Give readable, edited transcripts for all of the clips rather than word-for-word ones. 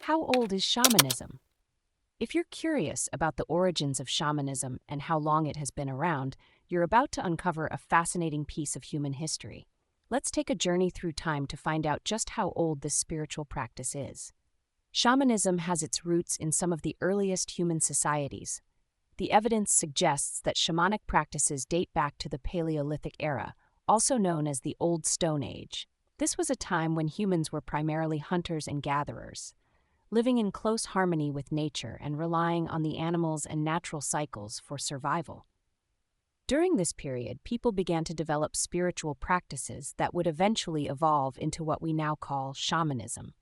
How old is shamanism? If you're curious about the origins of shamanism and how long it has been around, you're about to uncover a fascinating piece of human history. Let's take a journey through time to find out just how old this spiritual practice is. Shamanism has its roots in some of the earliest human societies. The evidence suggests that shamanic practices date back to the Paleolithic era, also known as the Old Stone Age. This was a time when humans were primarily hunters and gatherers, living in close harmony with nature and relying on the animals and natural cycles for survival. During this period, people began to develop spiritual practices that would eventually evolve into what we now call shamanism.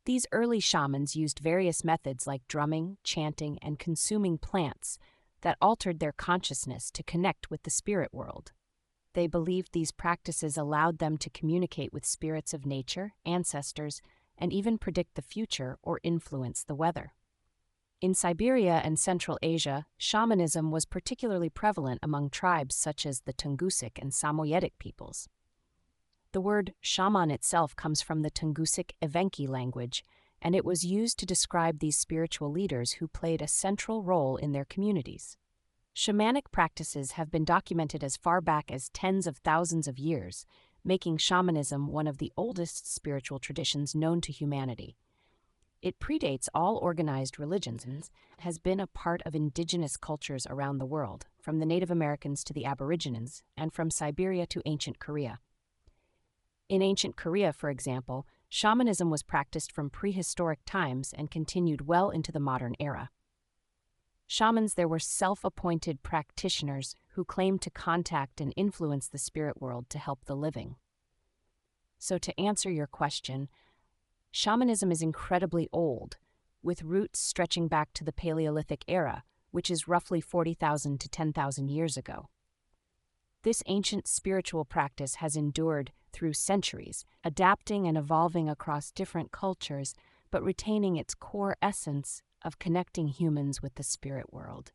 These early shamans used various methods like drumming, chanting, and consuming plants that altered their consciousness to connect with the spirit world. They believed these practices allowed them to communicate with spirits of nature, ancestors, and even predict the future or influence the weather. In Siberia and Central Asia, shamanism was particularly prevalent among tribes such as the Tungusic and Samoyedic peoples. The word shaman itself comes from the Tungusic Evenki language, and it was used to describe these spiritual leaders who played a central role in their communities. Shamanic practices have been documented as far back as tens of thousands of years, making shamanism one of the oldest spiritual traditions known to humanity. It predates all organized religions and has been a part of indigenous cultures around the world, from the Native Americans to the Aborigines, and from Siberia to ancient Korea. In ancient Korea, for example, shamanism was practiced from prehistoric times and continued well into the modern era. Shamans there were self-appointed practitioners who claimed to contact and influence the spirit world to help the living. So to answer your question, shamanism is incredibly old, with roots stretching back to the Paleolithic era, which is roughly 40,000 to 10,000 years ago. This ancient spiritual practice has endured through centuries, adapting and evolving across different cultures, but retaining its core essence of connecting humans with the spirit world.